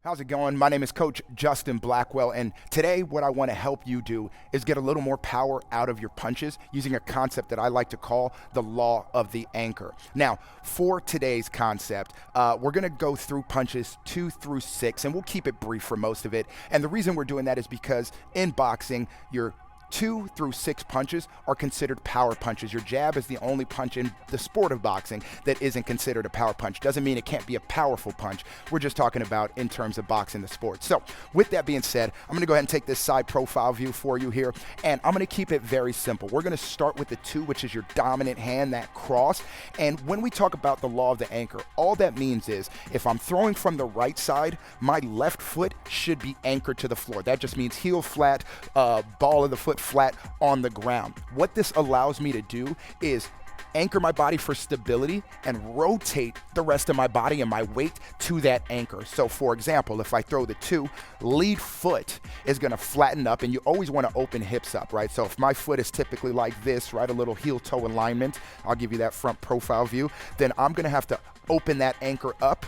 How's it going? My name is Coach Justin Blackwell, and today what I want to help you do is get a little more power out of your punches using a concept that I like to call the law of the anchor. Now, for today's concept, we're going to go through punches 2 through 6, and we'll keep it brief for most of it. And the reason we're doing that is because in boxing, you're 2 through 6 punches are considered power punches. Your jab is the only punch in the sport of boxing that isn't considered a power punch. Doesn't mean it can't be a powerful punch. We're just talking about in terms of boxing the sport. So with that being said, I'm going to go ahead and take this side profile view for you here, and I'm going to keep it very simple. We're going to start with the 2, which is your dominant hand, that cross. And when we talk about the law of the anchor, all that means is if I'm throwing from the right side, my left foot should be anchored to the floor. That just means heel flat, ball of the foot flat on the ground. What this allows me to do is anchor my body for stability and rotate the rest of my body and my weight to that anchor. So for example, if I throw the 2, lead foot is going to flatten up, and you always want to open hips up, right? So if my foot is typically like this, right, a little heel toe alignment, I'll give you that front profile view, then I'm going to have to open that anchor up,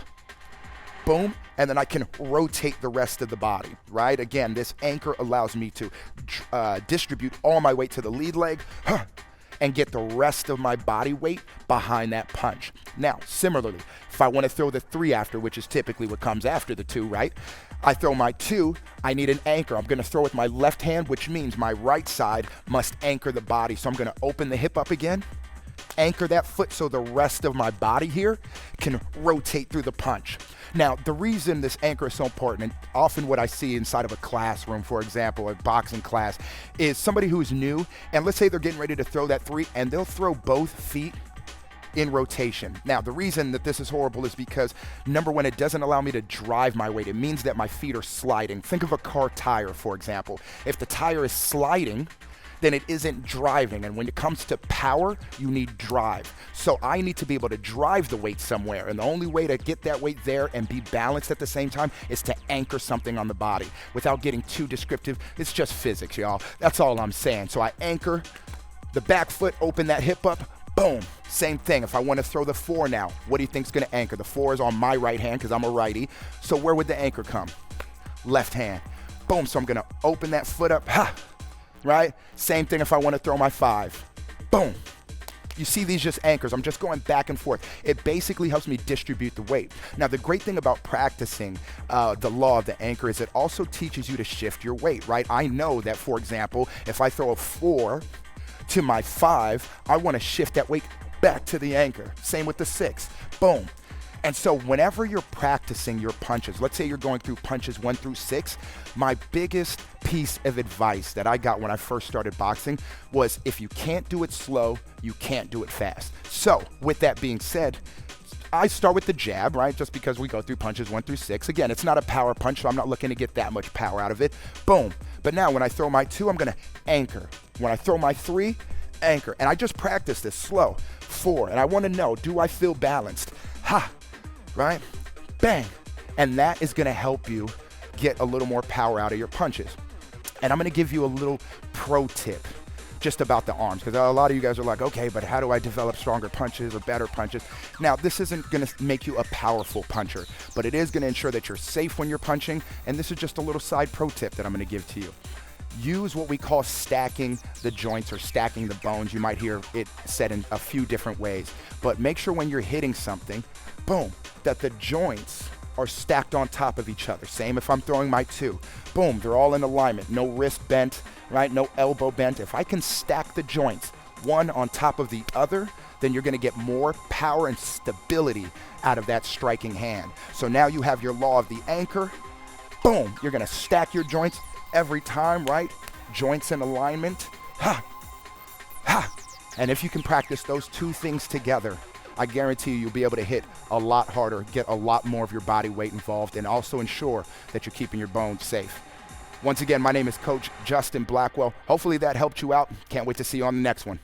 boom, and then I can rotate the rest of the body, right? Again, this anchor allows me to distribute all my weight to the lead leg and get the rest of my body weight behind that punch. Now, similarly, if I want to throw the 3 after, which is typically what comes after the 2, right? I throw my 2, I need an anchor. I'm going to throw with my left hand, which means my right side must anchor the body. So I'm going to open the hip up again, anchor that foot so the rest of my body here can rotate through the punch. Now, the reason this anchor is so important, and often what I see inside of a classroom, for example, a boxing class, is somebody who's new, and let's say they're getting ready to throw that 3, and they'll throw both feet in rotation. Now, the reason that this is horrible is because, number one, it doesn't allow me to drive my weight. It means that my feet are sliding. Think of a car tire, for example. If the tire is sliding, then it isn't driving. And when it comes to power, you need drive. So I need to be able to drive the weight somewhere. And the only way to get that weight there and be balanced at the same time is to anchor something on the body. Without getting too descriptive, it's just physics, y'all. That's all I'm saying. So I anchor the back foot, open that hip up, boom. Same thing. If I want to throw the 4 now, what do you think is going to anchor? The 4 is on my right hand because I'm a righty. So where would the anchor come? Left hand. Boom. So I'm going to open that foot up. Ha! Right? Same thing if I want to throw my 5. Boom. You see these just anchors. I'm just going back and forth. It basically helps me distribute the weight. Now, the great thing about practicing the law of the anchor is it also teaches you to shift your weight, right? I know that, for example, if I throw a 4 to my 5, I want to shift that weight back to the anchor. Same with the 6. Boom. And so whenever you're practicing your punches, let's say you're going through punches 1 through 6, my biggest piece of advice that I got when I first started boxing was if you can't do it slow, you can't do it fast. So with that being said, I start with the jab, right? Just because we go through punches 1 through 6. Again, it's not a power punch, so I'm not looking to get that much power out of it. Boom. But now when I throw my 2, I'm going to anchor. When I throw my 3, anchor. And I just practice this slow. 4. And I want to know, do I feel balanced? Ha! Right? Bang. And that is going to help you get a little more power out of your punches. And I'm going to give you a little pro tip just about the arms, because a lot of you guys are like, okay, but how do I develop stronger punches or better punches? Now, this isn't going to make you a powerful puncher, but it is going to ensure that you're safe when you're punching. And this is just a little side pro tip that I'm going to give to you. Use what we call stacking the joints or stacking the bones. You might hear it said in a few different ways, but make sure when you're hitting something, boom, that the joints are stacked on top of each other. Same if I'm throwing my 2. Boom, they're all in alignment. No wrist bent, right? No elbow bent. If I can stack the joints one on top of the other, then you're going to get more power and stability out of that striking hand. So now you have your law of the anchor. Boom, you're going to stack your joints every time, right? Joints in alignment. Ha! Ha! And if you can practice those 2 things together, I guarantee you'll be able to hit a lot harder, get a lot more of your body weight involved, and also ensure that you're keeping your bones safe. Once again, my name is Coach Justin Blackwell. Hopefully that helped you out. Can't wait to see you on the next one.